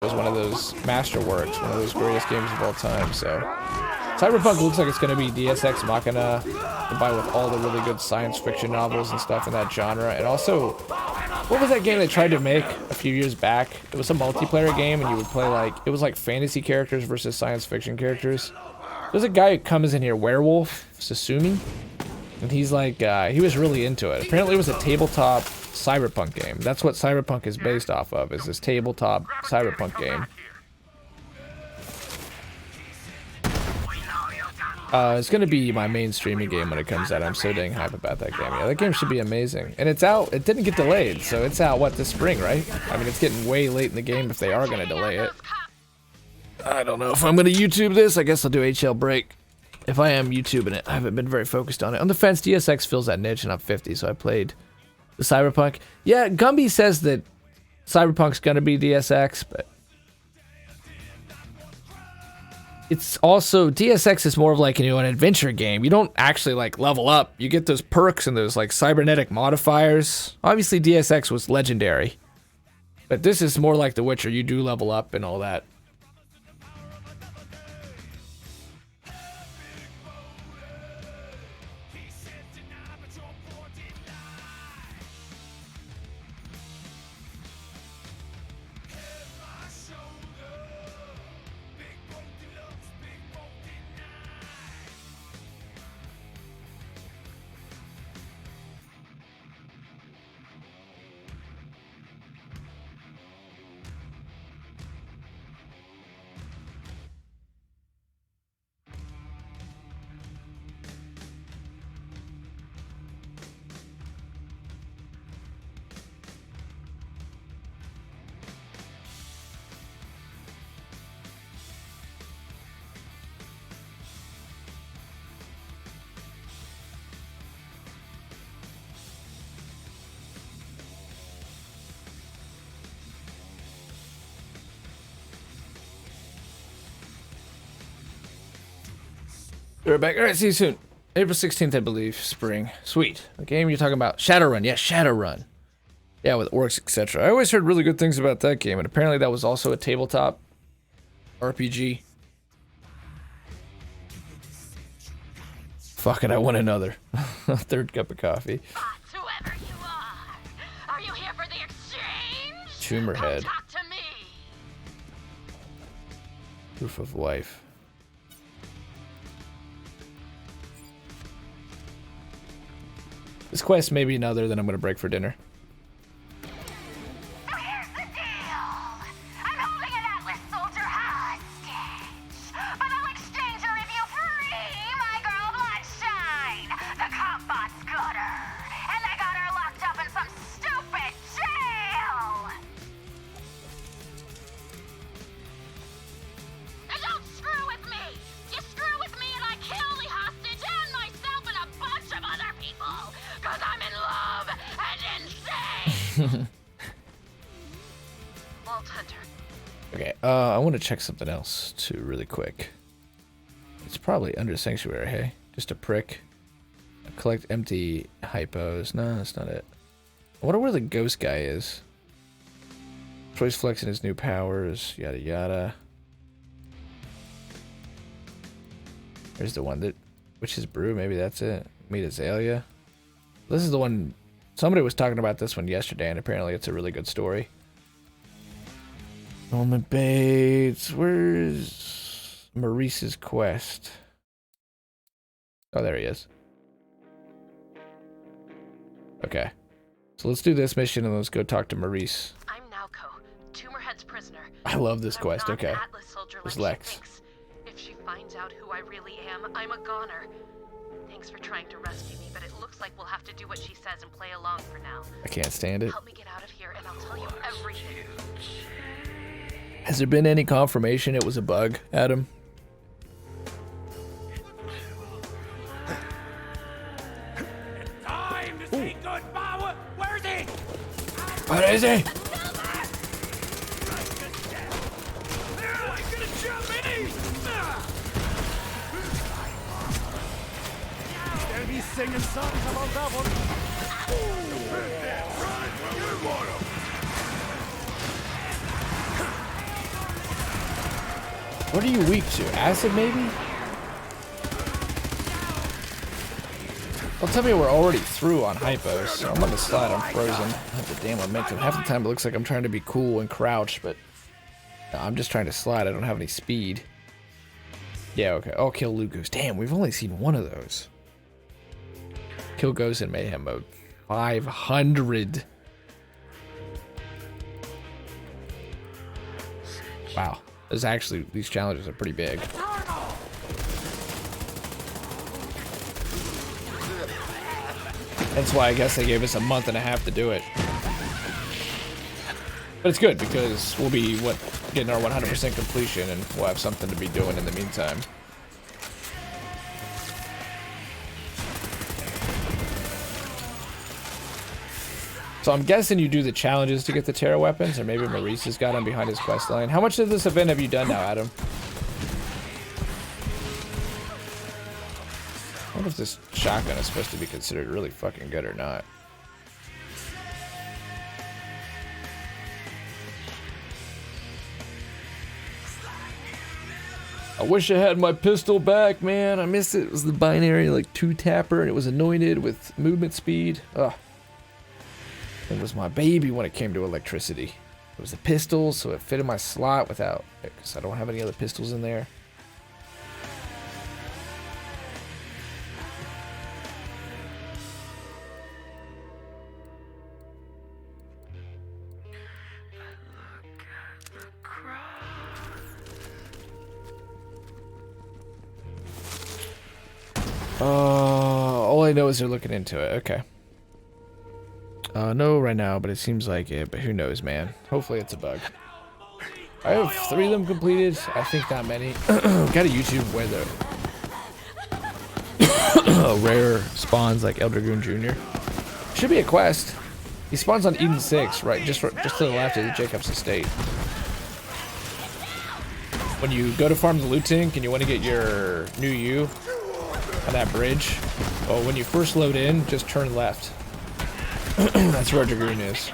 was one of those masterworks, one of those greatest games of all time. So Cyberpunk looks like it's going to be Deus Ex Machina combined with all the really good science fiction novels and stuff in that genre. And also, what was that game they tried to make a few years back? It was a multiplayer game, and you would play like, it was like fantasy characters versus science fiction characters. There's a guy who comes in here, Werewolf Sasumi, and he's like, he was really into it. Apparently it was a tabletop Cyberpunk game. That's what Cyberpunk is based off of, is this tabletop Cyberpunk game. It's gonna be my main streaming game when it comes out. I'm so dang hype about that game. Yeah, that game should be amazing. And it's out, it didn't get delayed, so it's out, what, this spring, right? I mean, it's getting way late in the game if they are gonna delay it. I don't know if I'm gonna YouTube this. I guess I'll do HL break. If I am YouTubing it, I haven't been very focused on it. On the fence, DSX fills that niche, and I'm 50, so I played the Cyberpunk. Yeah, Gumby says that Cyberpunk's gonna be DSX, but it's also, DSX is more of like, you know, an adventure game. You don't actually like level up. You get those perks and those like cybernetic modifiers. Obviously DSX was legendary, but this is more like The Witcher. You do level up and all that. We're back. All right, see you soon. April 16th, I believe. Spring. Sweet. The game you're talking about. Shadowrun. Yeah, Shadowrun. Yeah, with orcs, etc. I always heard really good things about that game, and apparently that was also a tabletop RPG. Fuck it, I want another. A third cup of coffee. Whoever you are you here for the exchange? Tumor head. Talk to me. Proof of life. This quest may be another that I'm gonna break for dinner. So here's the deal. I'm holding an Atlas soldier hostage, but I'll exchange her if you free my girl Bloodshine. The cop bots got her, and they got her locked up in some stupid jail. And don't screw with me. You screw with me and I kill the hostage and myself and a bunch of other people. Cause I'm in love and insane. Vault Hunter. Okay, I want to check something else too, really quick. It's probably under Sanctuary, hey? Just a prick. Collect empty hypos. No, that's not it. I wonder where the ghost guy is. Troy's flexing his new powers, yada yada. There's the one that, Witch's Brew, maybe that's it. Meet Azalea. This is the one, somebody was talking about this one yesterday, and apparently it's a really good story. Norman Bates, where's Maurice's quest? Oh, there he is. Okay. So let's do this mission and let's go talk to Maurice. I'm Naoko, Tumorhead's prisoner. I love this quest, I'm not okay. an Atlas soldier There's like Lex. she thinks. If she finds out who I really am, I'm a goner. Thanks for trying to rescue me, but it looks like we'll have to do what she says and play along for now. I can't stand it. Help me get out of here and I'll tell you everything. Has there been any confirmation it was a bug, Adam? Time to say goodbye. Where's he? Where is he? Singing songs about that one. What are you weak to? Acid, maybe? Well, tell me we're already through on hypos. So I'm on the slide, I'm frozen. I have the damn momentum. Half the time it looks like I'm trying to be cool and crouch, but no, I'm just trying to slide. I don't have any speed. Yeah, okay. Oh, kill Lucas. Damn, we've only seen one of those. Kill Ghost in Mayhem mode. 500. Wow. This actually, these challenges are pretty big. That's why I guess they gave us a month and a half to do it. But it's good because we'll be, getting our 100% completion and we'll have something to be doing in the meantime. So I'm guessing you do the challenges to get the Terra weapons, or maybe Maurice has got them behind his quest line. How much of this event have you done now, Adam? I wonder if this shotgun is supposed to be considered really fucking good or not. I wish I had my pistol back, man. I missed it. It was the binary, like, 2-tapper, and it was anointed with movement speed. Ugh. It was my baby when it came to electricity. It was a pistol, so it fit in my slot without, because I don't have any other pistols in there. All I know is they're looking into it. Okay. No right now, but it seems like it. But who knows, man. Hopefully it's a bug. I have 3 of them completed. I think not many. Got a YouTube where the rare spawns like El Dragoon Jr. Should be a quest. He spawns on Eden 6, right? Just to the left of the Jacob's Estate. When you go to farm the loot tank and you want to get your new U on that bridge, well, when you first load in, just turn left. That's where Dragoon is.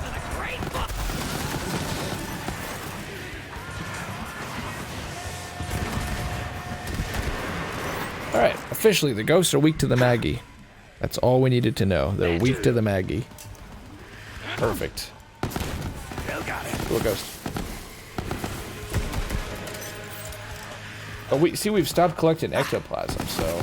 Alright, officially, the ghosts are weak to the Maggie. That's all we needed to know. They're weak to the Maggie. Perfect. Cool ghost. Oh, we've stopped collecting ectoplasm, so...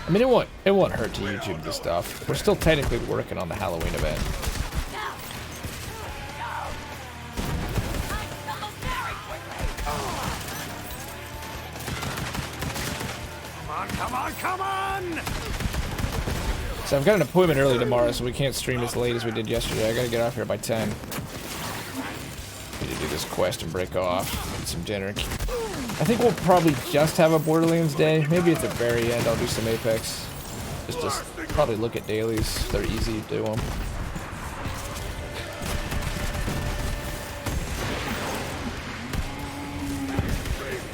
I mean, it won't hurt to YouTube this stuff. We're still technically working on the Halloween event. Come on! So I've got an appointment early tomorrow, so we can't stream as late as we did yesterday. I gotta get off here by 10. Need to do this quest and break off. Get some dinner. I think we'll probably just have a Borderlands day. Maybe at the very end I'll do some Apex. Just probably look at dailies. They're easy to do them.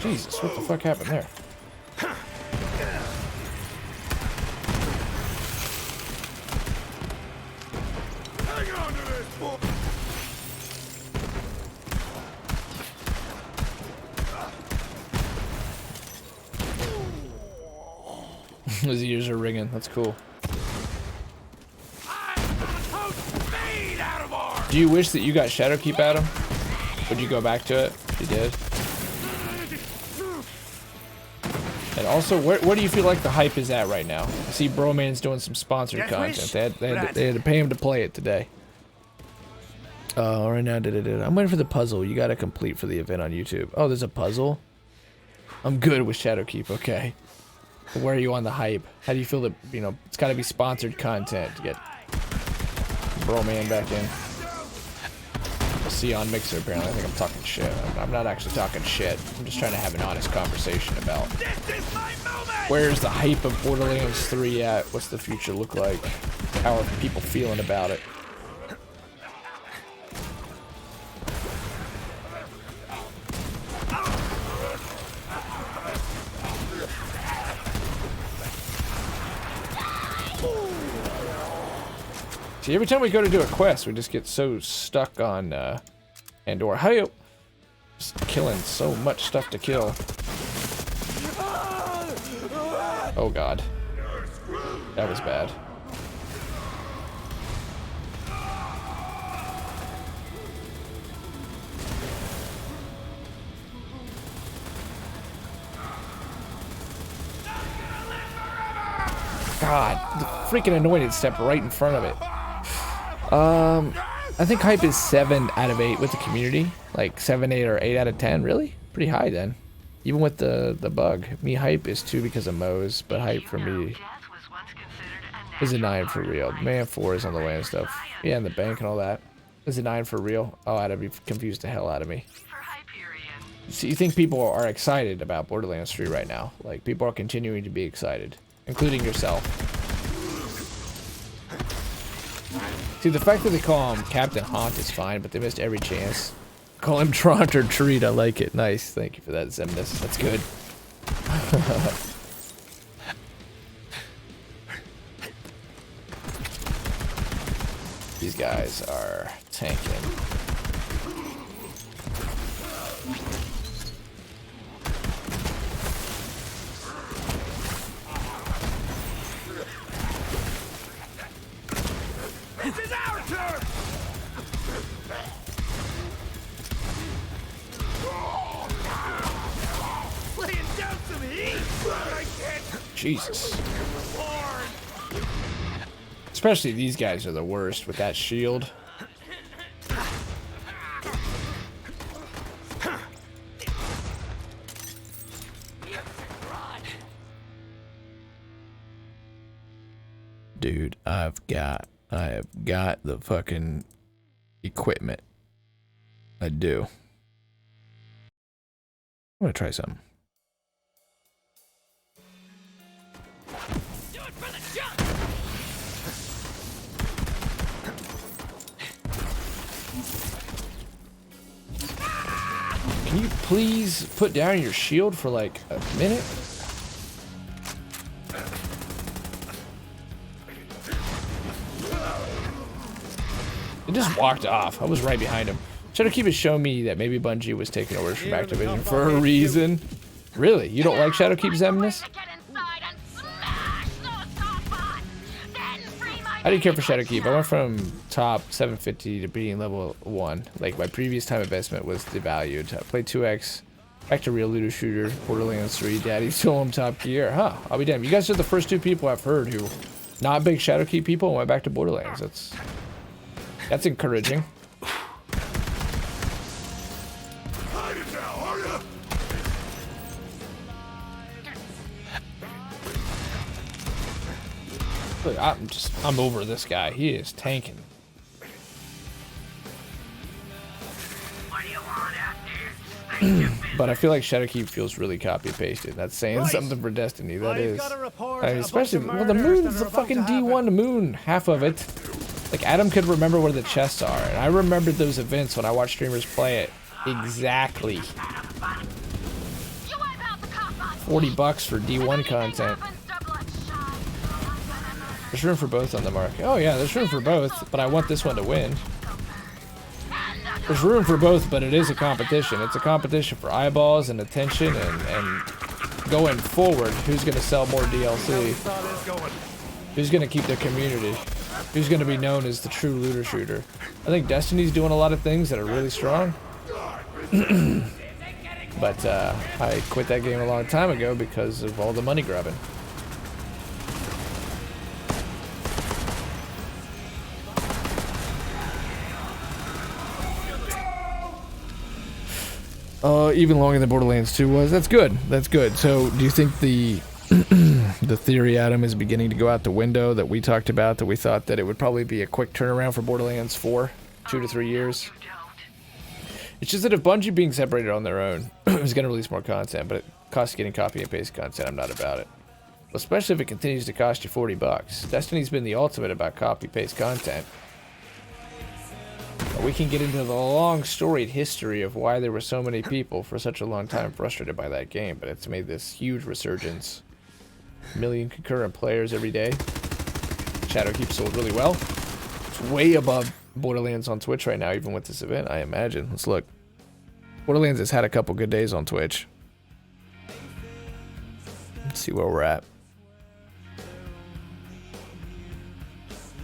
Jesus, what the fuck happened there? His ears are ringing. That's cool. Do you wish that you got Shadowkeep, Adam? Would you go back to it if you did? And also, where do you feel like the hype is at right now? I see Broman's doing some sponsored content. They had to pay him to play it today. Right now, I'm waiting for the puzzle. You gotta complete for the event on YouTube. Oh, there's a puzzle? I'm good with Shadowkeep, okay. But where are you on the hype? How do you feel that, you know, it's gotta be sponsored content to get Broman back in? We'll see on Mixer, apparently. I think I'm talking shit. I'm not actually talking shit. I'm just trying to have an honest conversation about where's the hype of Borderlands 3 at? What's the future look like? How are people feeling about it? See, every time we go to do a quest, we just get so stuck on Andor. How do you... Just killing so much stuff to kill. Oh god. That was bad. God, the freaking anointed stepped right in front of it. I think hype is 7 out of 8 with the community. Like 7, 8, or 8 out of 10. Really? Pretty high then. Even with the bug. Me hype is 2 because of Moe's, but hype for me is a 9 for real. Man 4 is on the way and stuff. Yeah, in the bank and all that. Is a 9 for real? Oh, that'd be confused the hell out of me. So you think people are excited about Borderlands 3 right now? Like, people are continuing to be excited. Including yourself. See, the fact that they call him Captain Haunt is fine, but they missed every chance. Call him Tront or Treat, I like it. Nice, thank you for that, Zemnis. That's good. These guys are tanking. This is our turn! Laying down some heat! I can't... Jesus. Especially these guys are the worst with that shield. Dude, I have got the fucking equipment. I do. I'm gonna try something. Do it for the jump! Can you please put down your shield for like a minute? It just walked off. I was right behind him. Shadowkeep has shown me that maybe Bungie was taking orders from Activision for a reason. Really? You don't like Shadowkeep, Zemnis? How do you care for Shadowkeep? I went from top 750 to being level 1. Like, my previous time investment was devalued. I played 2x, back to real looter shooter, Borderlands 3, Daddy's still on top gear. Huh, I'll be damned. You guys are the first 2 people I've heard who, not big Shadowkeep people, and went back to Borderlands. That's encouraging. Look, I'm over this guy. He is tanking. But I feel like Shadowkeep feels really copy pasted. That's saying something for Destiny. That is. I mean, especially well, the moon's the fucking D1 moon. Half of it. Like, Adam could remember where the chests are, and I remembered those events when I watched streamers play it. Exactly. $40 for D1 content. There's room for both on the market. Oh yeah, there's room for both, but I want this one to win. There's room for both, but it is a competition. It's a competition for eyeballs and attention and going forward, who's going to sell more DLC? Who's going to keep their community? Who's going to be known as the true looter shooter? I think Destiny's doing a lot of things that are really strong. But I quit that game a long time ago because of all the money grubbing. Even longer than Borderlands 2 was. That's good. That's good. So, do you think the the theory, Adam, is beginning to go out the window that we talked about, that we thought that it would probably be a quick turnaround for Borderlands 4? 2 to 3 years? It's just that if Bungie being separated on their own is going to release more content, but it costs getting copy and paste content, I'm not about it. Especially if it continues to cost you $40. Destiny's been the ultimate about copy paste content. We can get into the long storied history of why there were so many people for such a long time frustrated by that game, but it's made this huge resurgence. 1 million concurrent players every day. Shadowkeep sold really well. It's way above Borderlands on Twitch right now, even with this event, I imagine. Let's look. Borderlands has had a couple good days on Twitch. Let's see where we're at.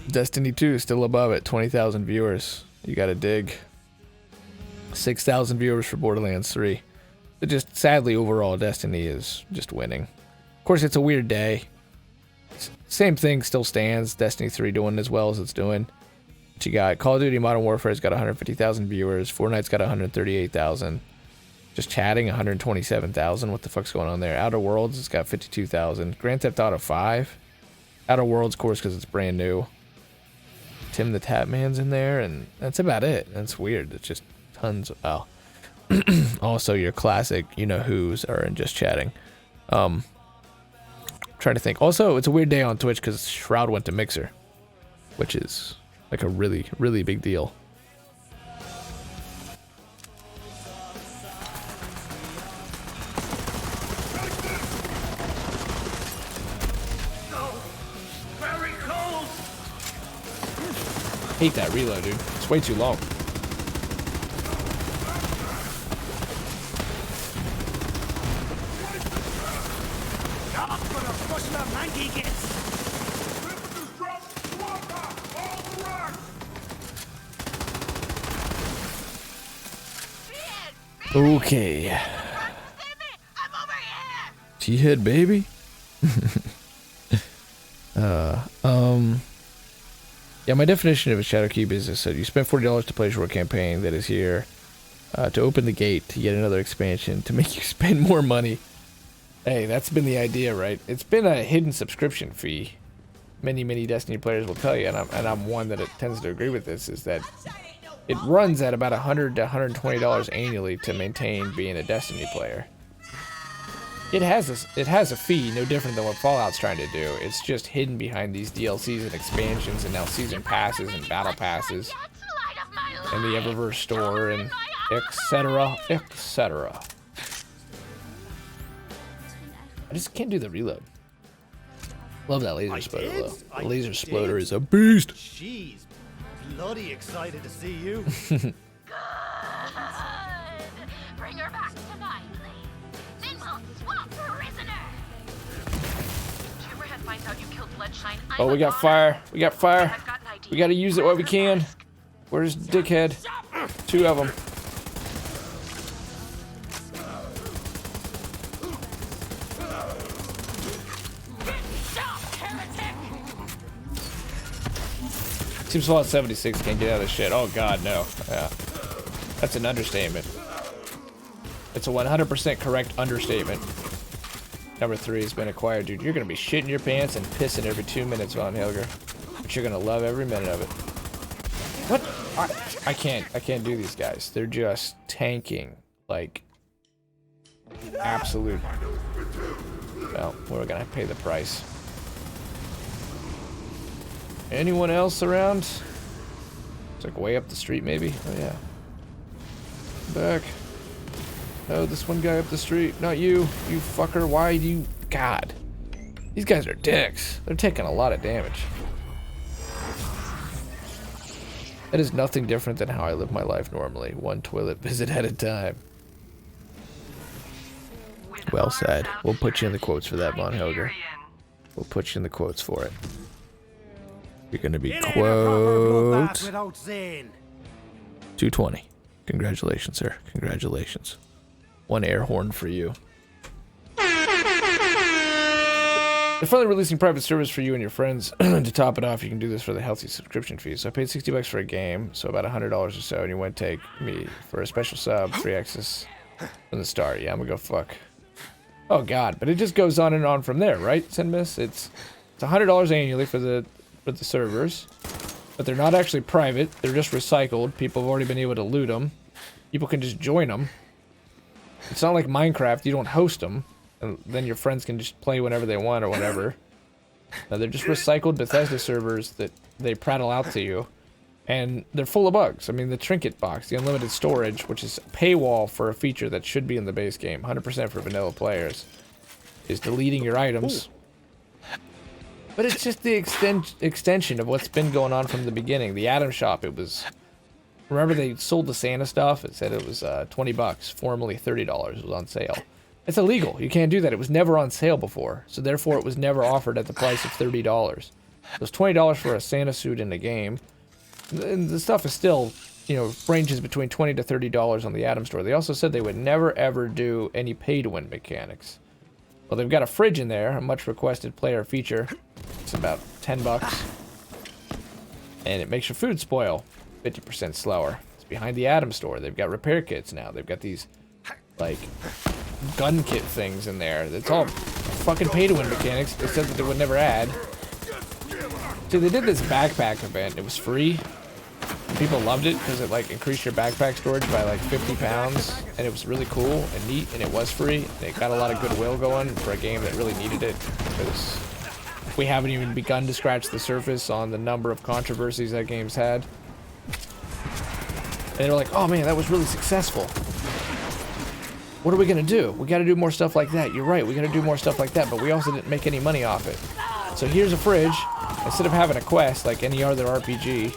Destiny 2 still above it, 20,000 viewers. You gotta dig. 6,000 viewers for Borderlands 3. But just sadly, overall, Destiny is just winning. Of course, it's a weird day. Same thing still stands. Destiny 3 doing as well as it's doing. But you got Call of Duty Modern Warfare's got 150,000 viewers. Fortnite's got 138,000. Just chatting, 127,000. What the fuck's going on there? Outer Worlds has got 52,000. Grand Theft Auto 5. Outer Worlds, of course, because it's brand new. Tim the Tap Man's in there, and that's about it. That's weird. It's just tons of... Oh. Also, your classic you-know-who's are in just chatting. Trying to think. Also, it's a weird day on Twitch because Shroud went to Mixer, which is like a really, really big deal. Very cold. Hate that reload, dude. It's way too long. Okay. I'm over here. T-head, baby. Yeah, my definition of a shadow key business said you spend $40 to play a short campaign that is here to open the gate to get another expansion to make you spend more money. Hey, that's been the idea, right? It's been a hidden subscription fee. Many Destiny players will tell you, and I'm one that it tends to agree with this, is that it runs at about $100 to $120 annually to maintain being a Destiny player. It has a fee no different than what Fallout's trying to do. It's just hidden behind these DLCs and expansions and now season passes and battle passes and the Eververse store and etc. etc. I just can't do the reload. Love that laser exploder though. The laser exploder is a beast. Jeez, bloody excited to see you. Good. Bring her back to my place. Then we'll swap prisoner. Hammerhead finds out you killed Bloodshine. Oh, we got fire. We got fire. We gotta use it while we can. Where's Dickhead? Two of them. Seems Fallout 76 can't get out of this shit. Oh god, no. Yeah. That's an understatement. It's a 100% correct understatement. Number 3 has been acquired, dude. You're gonna be shitting your pants and pissing every 2 minutes, Von Helger. But you're gonna love every minute of it. What? I can't do these guys. They're just tanking. Like, absolute. Well, we're gonna pay the price. Anyone else around? It's like way up the street, maybe. Oh yeah. Back. Oh, this one guy up the street. Not you, you fucker. Why do you? God. These guys are dicks. They're taking a lot of damage. That is nothing different than how I live my life normally. One toilet visit at a time. Well said. We'll put you in the quotes for that, Von Helger. We'll put you in the quotes for it. You're gonna be quote 220. Congratulations, sir. Congratulations. One air horn for you. They're finally releasing private servers for you and your friends. To top it off, you can do this for the healthy subscription fee. So I paid $60 for a game, so about $100 or so, and you want to take me for a special sub, free access from the start. Yeah, I'm gonna go fuck. Oh god, but it just goes on and on from there, right, Sinmiss? It's $100 annually for the servers, but they're not actually private. They're just recycled. People have already been able to loot them. People can just join them. It's not like Minecraft. You don't host them, and then your friends can just play whenever they want or whatever. No, they're just recycled Bethesda servers that they prattle out to you, and they're full of bugs. I mean, the trinket box, the unlimited storage, which is a paywall for a feature that should be in the base game, 100% for vanilla players, is deleting your items. But it's just the extension of what's been going on from the beginning. The Atom Shop, it was... Remember they sold the Santa stuff? It said it was 20 bucks, formerly $30. It was on sale. It's illegal. You can't do that. It was never on sale before. So therefore it was never offered at the price of $30. It was $20 for a Santa suit in the game. And the stuff is still, you know, ranges between $20 to $30 on the Atom Store. They also said they would never ever do any pay-to-win mechanics. Well, they've got a fridge in there, a much requested player feature. It's about 10 bucks. And it makes your food spoil 50% slower. It's behind the Atom Store. They've got repair kits now. They've got these, like, gun kit things in there. It's all fucking pay-to-win mechanics. They said that they would never add. See, they did this backpack event. It was free. People loved it because it, like, increased your backpack storage by, like, 50 pounds. And it was really cool and neat, and it was free. And it got a lot of goodwill going for a game that really needed it. Because we haven't even begun to scratch the surface on the number of controversies that game's had. And they're like, oh man, that was really successful. What are we gonna do? We gotta do more stuff like that. You're right, we gotta do more stuff like that, but we also didn't make any money off it. So here's a fridge. Instead of having a quest like any other RPG,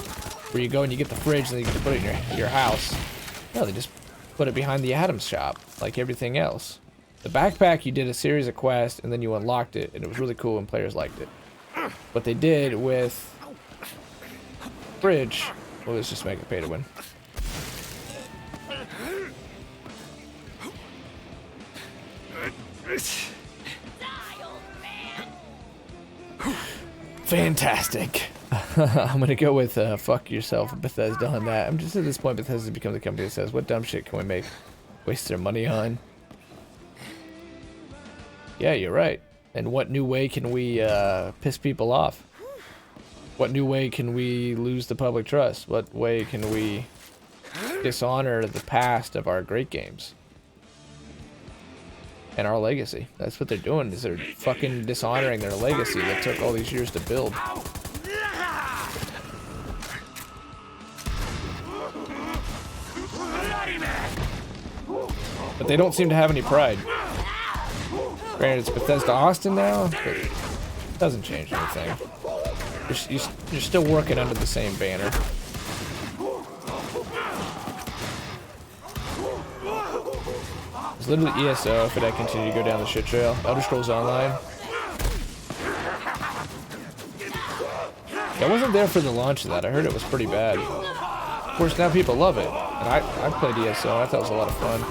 where you go and you get the fridge and then you get to put it in your house. No, they just put it behind the Atom Shop, like everything else. The backpack, you did a series of quests, and then you unlocked it, and it was really cool and players liked it. What they did with fridge was just make it pay to win. Fantastic. I'm gonna go with fuck yourself, Bethesda, on that. I'm just at this point, Bethesda become the company that says, what dumb shit can we make waste their money on? Yeah, you're right. And what new way can we piss people off? What new way can we lose the public trust? What way can we dishonor the past of our great games? And our legacy. That's what they're doing, is they're fucking dishonoring their legacy that took all these years to build. But they don't seem to have any pride. Granted, it's Bethesda Austin now, but it doesn't change anything. You're still working under the same banner. It's literally ESO if it had continued to go down the shit trail. Elder Scrolls Online. I wasn't there for the launch of that. I heard it was pretty bad. Of course, now people love it. And I played ESO and I thought it was a lot of fun.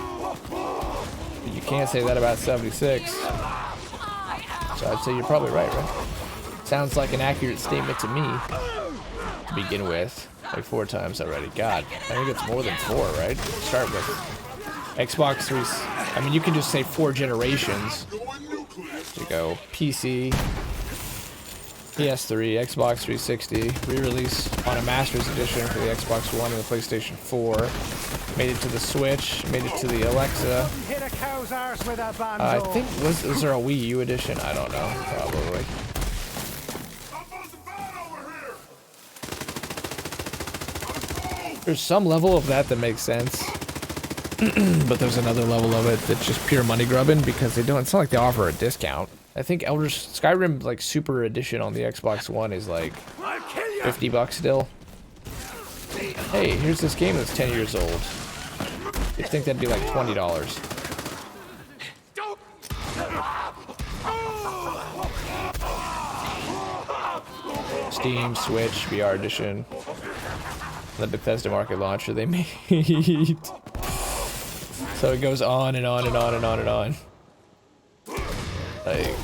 But you can't say that about 76. So I'd say you're probably right? Sounds like an accurate statement to me. To begin with. Like 4 times already. God, I think it's more than 4, right? Start with Xbox 3. I mean, you can just say 4 generations. You go PC, PS3, Xbox 360, re-release on a Master's Edition for the Xbox One and the PlayStation 4. Made it to the Switch, made it to the Alexa. I think, was there a Wii U edition? I don't know, probably. There's some level of that makes sense. But there's another level of it that's just pure money grubbing because they don't. It's not like they offer a discount. I think Skyrim like Super Edition on the Xbox One is like 50 bucks still. Hey, here's this game that's 10 years old. You'd think that'd be like $20. Steam, Switch, VR Edition. The Bethesda Market Launcher they made. So it goes on and on and on and on and on. Like,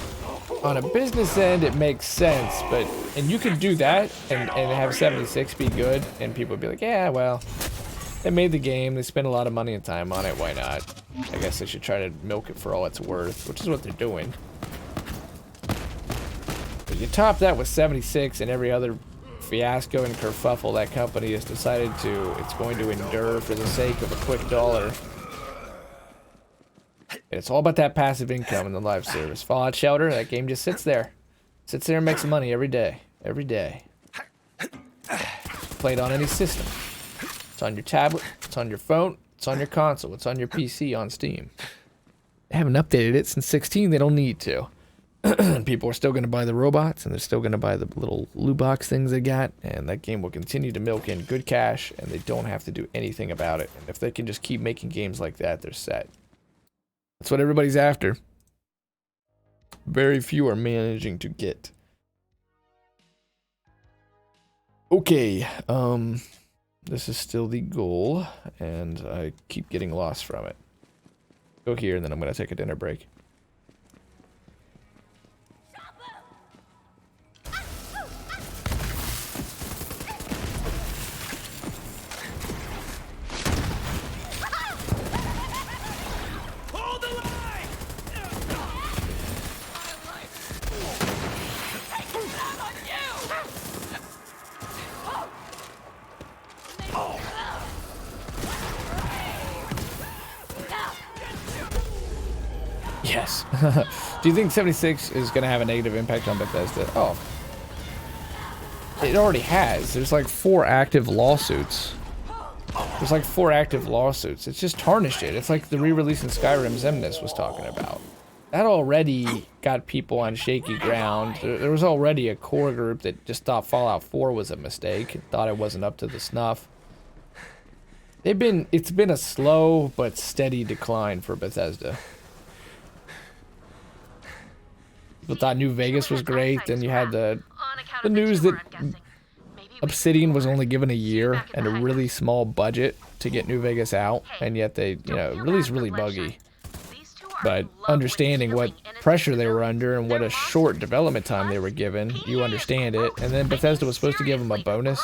on a business end, it makes sense, but, and you could do that and have 76 be good, and people would be like, yeah, well, they made the game, they spent a lot of money and time on it, why not? I guess they should try to milk it for all it's worth, which is what they're doing. But you top that with 76 and every other fiasco and kerfuffle that company has decided it's going to endure for the sake of a quick dollar. It's all about that passive income in the live service. Fallout Shelter, that game just sits there. Sits there and makes money every day. Every day. Play it on any system. It's on your tablet, it's on your phone, it's on your console, it's on your PC on Steam. They haven't updated it since 16, they don't need to. People are still going to buy the robots, and they're still going to buy the little loot box things they got, and that game will continue to milk in good cash, and they don't have to do anything about it. And if they can just keep making games like that, they're set. That's what everybody's after. Very few are managing to get. Okay, this is still the goal, and I keep getting lost from it. Go here, and then I'm going to take a dinner break. Yes. Do you think 76 is going to have a negative impact on Bethesda? Oh. It already has. There's like 4 active lawsuits. There's like 4 active lawsuits. It's just tarnished it. It's like the re-release in Skyrim Zemnis was talking about. That already got people on shaky ground. There was already a core group that just thought Fallout 4 was a mistake. Thought it wasn't up to the snuff. It's been a slow but steady decline for Bethesda. People thought New Vegas was great, then you had the news that Obsidian was only given a year and a really small budget to get New Vegas out, and yet they, released really buggy. But understanding what pressure they were under and what a short development time they were given, you understand it. And then Bethesda was supposed to give them a bonus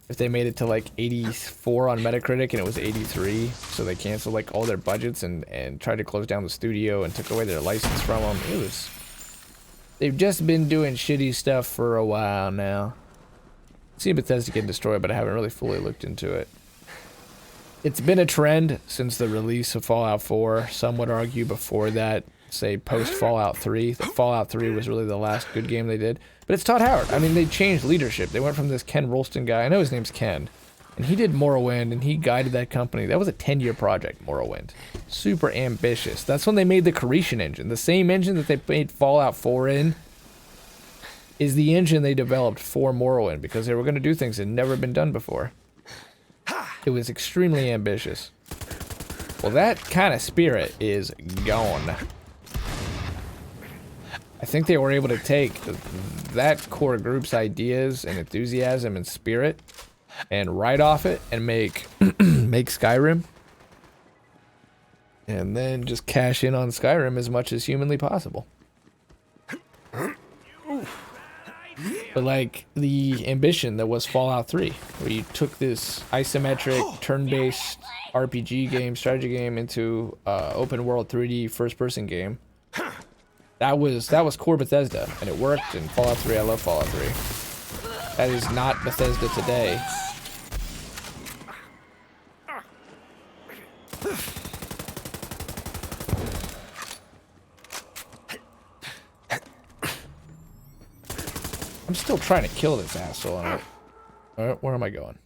if they made it to like 84 on Metacritic, and it was 83, so they canceled like all their budgets and tried to close down the studio and took away their license from them. They've just been doing shitty stuff for a while now. I've seen Bethesda get destroyed, but I haven't really fully looked into it. It's been a trend since the release of Fallout 4. Some would argue before that, say post Fallout 3, that Fallout 3 was really the last good game they did. But it's Todd Howard. I mean, they changed leadership. They went from this Ken Rolston guy. I know his name's Ken. And he did Morrowind, and he guided that company. That was a 10-year project, Morrowind. Super ambitious. That's when they made the Creation engine. The same engine that they made Fallout 4 in is the engine they developed for Morrowind, because they were going to do things that had never been done before. It was extremely ambitious. Well, that kind of spirit is gone. I think they were able to take that core group's ideas and enthusiasm and spirit and write off it and make Skyrim, and then just cash in on Skyrim as much as humanly possible. But like the ambition that was Fallout 3, where you took this isometric turn-based RPG game, strategy game, into open world 3D first-person game. That was core Bethesda, and it worked in Fallout 3. I love Fallout 3. That is not Bethesda today. I'm still trying to kill this asshole. Alright, where am I going?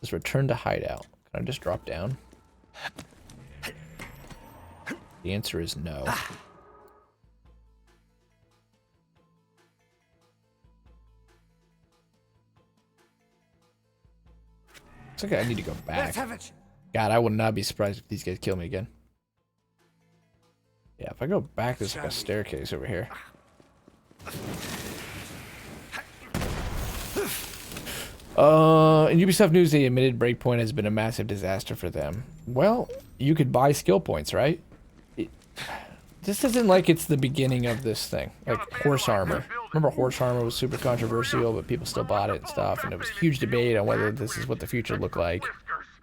Just return to hideout. Can I just drop down? The answer is no. Looks like I need to go back. God, I would not be surprised if these guys kill me again. Yeah, if I go back, there's like a staircase over here. In Ubisoft news, they admitted Breakpoint has been a massive disaster for them. Well, you could buy skill points, right? This isn't like it's the beginning of this thing. Like horse armor. Remember horse armor was super controversial, but people still bought it and stuff, and there was a huge debate on whether this is what the future looked like.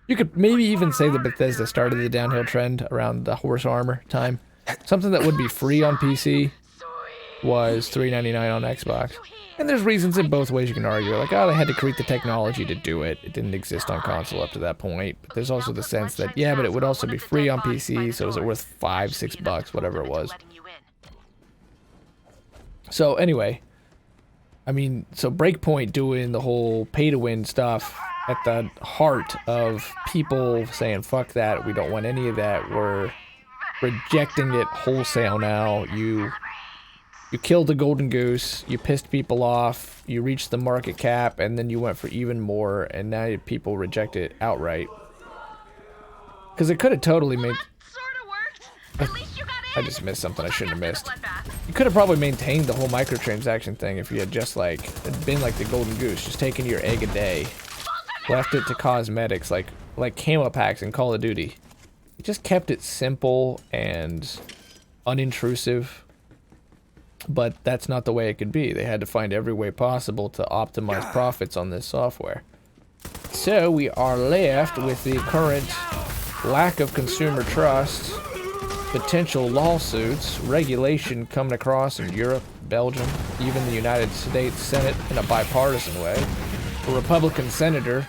You could maybe even say that Bethesda started the downhill trend around the horse armor time. Something that would be free on PC was $3.99 on Xbox. And there's reasons in both ways you can argue. Like, oh, they had to create the technology to do it. It didn't exist on console up to that point. But there's also the sense that, yeah, but it would also be free on PC, so is it worth $5, $6, whatever it was. So anyway, I mean, so Breakpoint doing the whole pay-to-win stuff at the heart of people saying, fuck that, we don't want any of that, were rejecting it wholesale now. You killed the golden goose, you pissed people off, you reached the market cap, and then you went for even more, and now people reject it outright. Because it could have totally made... I just missed something I shouldn't have missed. You could have probably maintained the whole microtransaction thing if you had just, like, been like the golden goose, just taking your egg a day, left it to cosmetics, like camo packs in Call of Duty. You just kept it simple and unintrusive. But that's not the way it could be. They had to find every way possible to optimize profits on this software. So we are left with the current lack of consumer trust, potential lawsuits, regulation coming across in Europe, Belgium, even the United States Senate in a bipartisan way. A Republican senator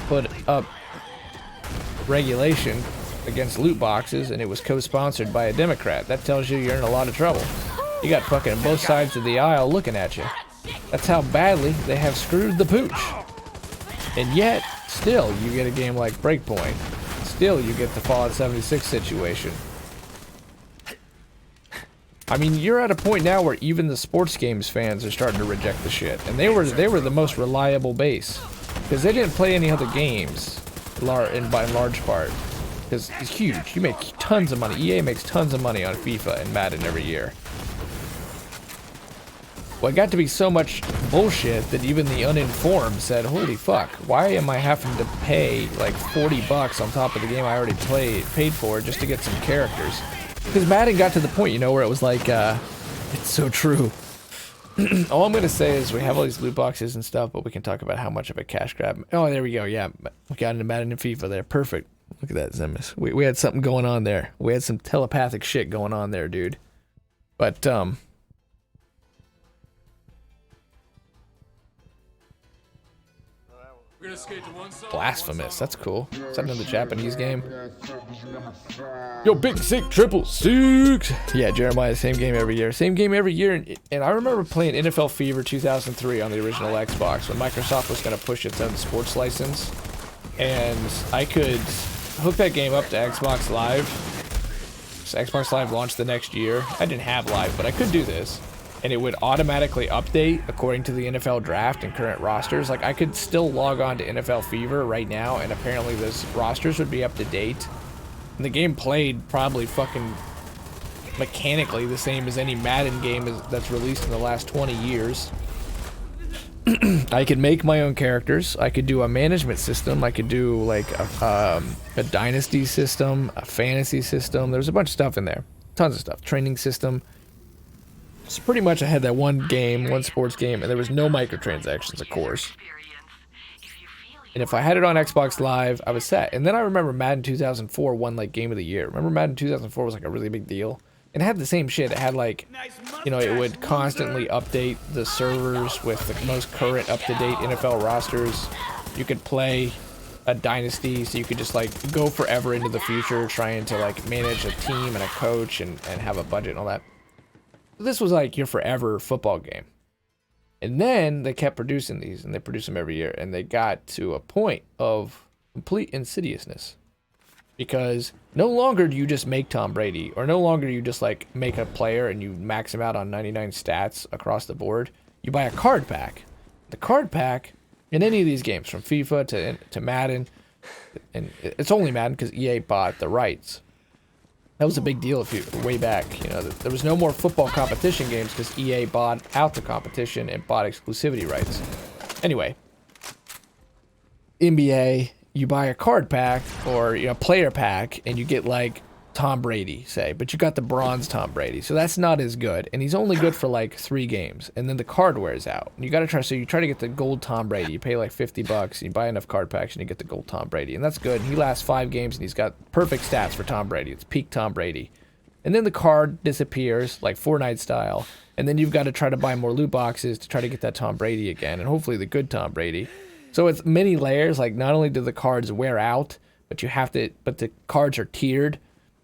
put up regulation against loot boxes, and it was co-sponsored by a Democrat. That tells you you're in a lot of trouble. You got fucking both sides of the aisle looking at you. That's how badly they have screwed the pooch. And yet, still, you get a game like Breakpoint. Still, you get the Fallout 76 situation. I mean, you're at a point now where even the sports games fans are starting to reject the shit. And they were the most reliable base. Because they didn't play any other games, by large part. Because it's huge. You make tons of money. EA makes tons of money on FIFA and Madden every year. Well, it got to be so much bullshit that even the uninformed said, holy fuck, why am I having to pay like 40 bucks on top of the game I already paid for just to get some characters? Because Madden got to the point, you know, where it was like, it's so true. All I'm going to say is we have all these loot boxes and stuff, but we can talk about how much of a cash grab. Oh, there we go, yeah. We got into Madden and FIFA there. Perfect. Look at that, Zemus. We had something going on there. We had some telepathic shit going on there, dude. But, Blasphemous, that's cool. Is that another Japanese game? Yo, Big Sick 666! Yeah, Jeremiah, same game every year. Same game every year, and I remember playing NFL Fever 2003 on the original Xbox when Microsoft was going to push its own sports license. And I could hook that game up to Xbox Live. So Xbox Live launched the next year. I didn't have Live, but I could do this. And it would automatically update according to the NFL draft and current rosters. Like, I could still log on to NFL Fever right now, and apparently those rosters would be up to date. And the game played probably fucking mechanically the same as any Madden game that's released in the last 20 years. I could make my own characters. I could do a management system. I could do, like, a dynasty system, a fantasy system. There's a bunch of stuff in there. Tons of stuff. Training system. So pretty much I had that one game, one sports game, and there was no microtransactions, of course. And if I had it on Xbox Live, I was set. And then I remember Madden 2004 won, like, Game of the Year. Remember Madden 2004 was, like, a really big deal? And it had the same shit. It had, like, you know, it would constantly update the servers with the most current, up-to-date NFL rosters. You could play a dynasty, so you could just, like, go forever into the future trying to, like, manage a team and a coach and have a budget and all that. This was like your forever football game. And then they kept producing these, and they produce them every year, and they got to a point of complete insidiousness. Because no longer do you just make Tom Brady, or no longer do you just like make a player and you max him out on 99 stats across the board. You buy a card pack. The card pack in any of these games, from FIFA to Madden, and it's only Madden because EA bought the rights. That was a big deal way back. You know, there was no more football competition games because EA bought out the competition and bought exclusivity rights. Anyway, NBA, you buy a card pack or, you know, player pack, and you get like Tom Brady, say, but you got the bronze Tom Brady, so that's not as good, and he's only good for like 3 games, and then the card wears out. And you got to try, so you try to get the gold Tom Brady. You pay like 50 bucks, and you buy enough card packs, and you get the gold Tom Brady, and that's good. And he lasts 5 games, and he's got perfect stats for Tom Brady. It's peak Tom Brady. And then the card disappears, like Fortnite style, and then you've got to try to buy more loot boxes to try to get that Tom Brady again, and hopefully the good Tom Brady. So it's many layers. Like, not only do the cards wear out, but the cards are tiered.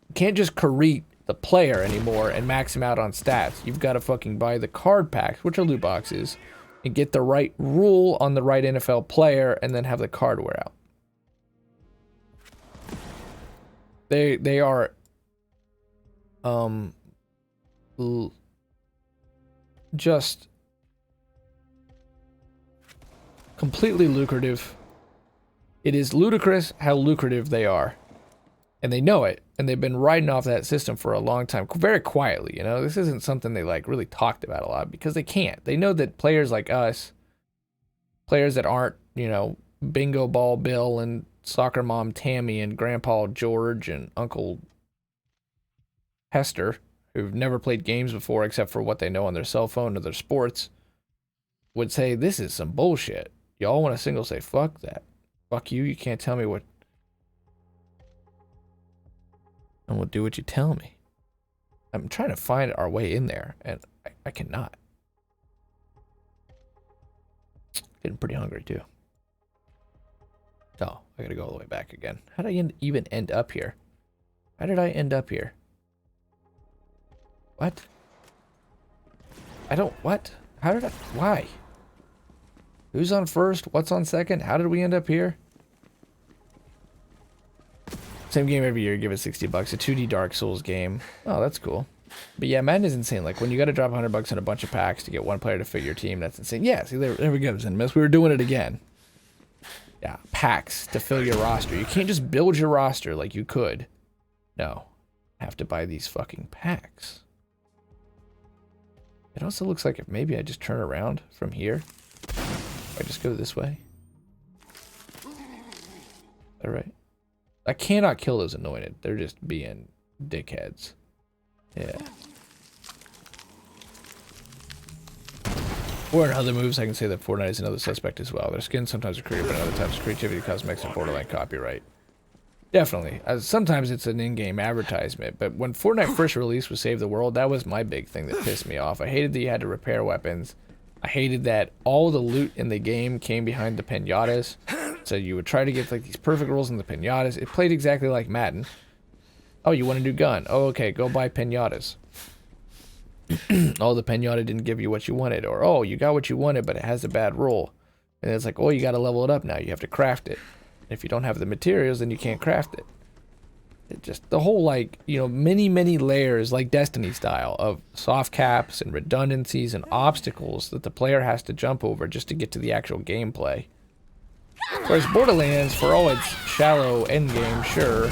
You can't just create the player anymore and max him out on stats. You've got to fucking buy the card packs, which are loot boxes, and get the right rule on the right NFL player, and then have the card wear out. They are just completely lucrative. It is ludicrous how lucrative they are. And they know it. And they've been riding off that system for a long time. Very quietly, you know? This isn't something they, like, really talked about a lot. Because they can't. They know that players like us, players that aren't, you know, Bingo Ball Bill and Soccer Mom Tammy and Grandpa George and Uncle Hester, who've never played games before except for what they know on their cell phone or their sports, would say, this is some bullshit. Y'all want a single say, fuck that. Fuck you, you can't tell me what... And we'll do what you tell me. I'm trying to find our way in there, and I cannot. Getting pretty hungry, too. Oh, I gotta go all the way back again. How did I even end up here? How did I end up here? What? What? How did I... Why? Who's on first? What's on second? How did we end up here? Same game every year, give it 60 bucks. A 2D Dark Souls game. Oh, that's cool. But yeah, Madden is insane. Like, when you gotta drop 100 bucks on a bunch of packs to get one player to fit your team, that's insane. Yeah, see, there we go, Zenmus. We were doing it again. Yeah, packs to fill your roster. You can't just build your roster like you could. No. Have to buy these fucking packs. It also looks like if maybe I just turn around from here. If I just go this way. All right. I cannot kill those anointed. They're just being dickheads. Yeah. Or in other moves, I can say that Fortnite is another suspect as well. Their skins sometimes are creative, but other times creativity, cosmetics, and borderline copyright. Definitely. Sometimes it's an in-game advertisement, but when Fortnite first released with Save the World, that was my big thing that pissed me off. I hated that you had to repair weapons. I hated that all the loot in the game came behind the pinatas. So you would try to get like these perfect rolls in the pinatas. It played exactly like Madden. Oh, you want a new gun? Oh, okay, go buy pinatas. Oh, the pinata didn't give you what you wanted. Or, oh, you got what you wanted, but it has a bad roll. And it's like, oh, you got to level it up now. You have to craft it. If you don't have the materials, then you can't craft it. It just, the whole, like, you know, many layers, like Destiny style, of soft caps and redundancies and obstacles that the player has to jump over just to get to the actual gameplay. Whereas Borderlands, for all its shallow endgame, sure,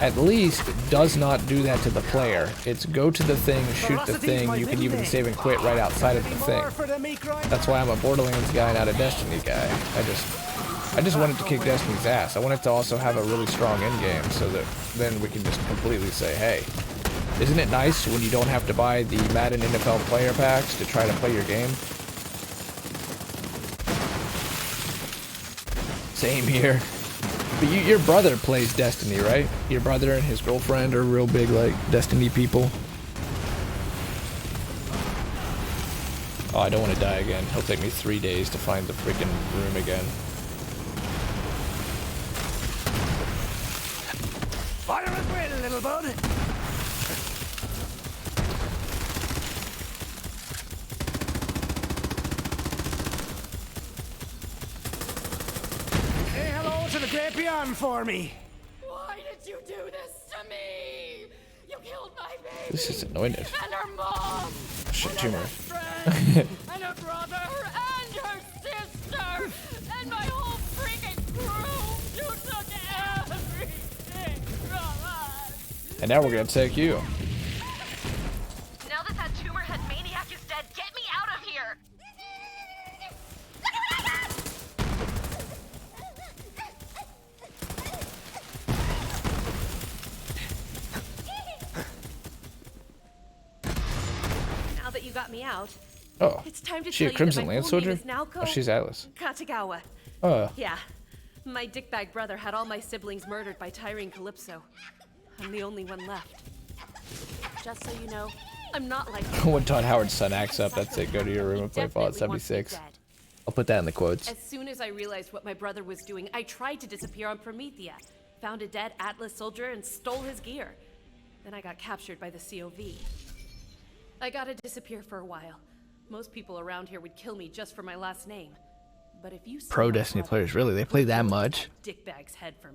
at least does not do that to the player. It's go to the thing, shoot the thing, you can even save and quit right outside of the thing. That's why I'm a Borderlands guy, not a Destiny guy. I just wanted to kick Destiny's ass. I wanted to also have a really strong endgame so that then we can just completely say, hey, isn't it nice when you don't have to buy the Madden NFL player packs to try to play your game? Same here. But your brother plays Destiny, right? Your brother and his girlfriend are real big, like, Destiny people. Oh, I don't want to die again. It'll take me 3 days to find the freaking room again. Fire at will, little bud. Say hello to the great beyond for me. Why did you do this to me? You killed my baby. This is anointed. And her mom. Shit, and tumor. her friend, and her brother, and her sister, and my whole freaking crew. You took everything from us. And now we're gonna take you. Now that that tumor head maniac is dead, get me out of here. Now that you got me out, Oh, it's time to she a tell you Crimson that my Lance full name soldier? is Naoko Oh, she's Atlas. Katagawa. Oh, Yeah, my dickbag brother had all my siblings murdered by Tyrene Calypso. I'm the only one left. Just so you know, I'm not like when Todd Howard's son acts up, that's it. Go to your room and play Fallout definitely wants me 76. dead. I'll put that in the quotes. As soon as I realized what my brother was doing, I tried to disappear on Promethea, found a dead Atlas soldier and stole his gear. Then I got captured by the COV. I gotta disappear for a while. Most people around here would kill me just for my last name. But if you Pro see my Destiny brother, players, really? They play that much? dickbag's head for me.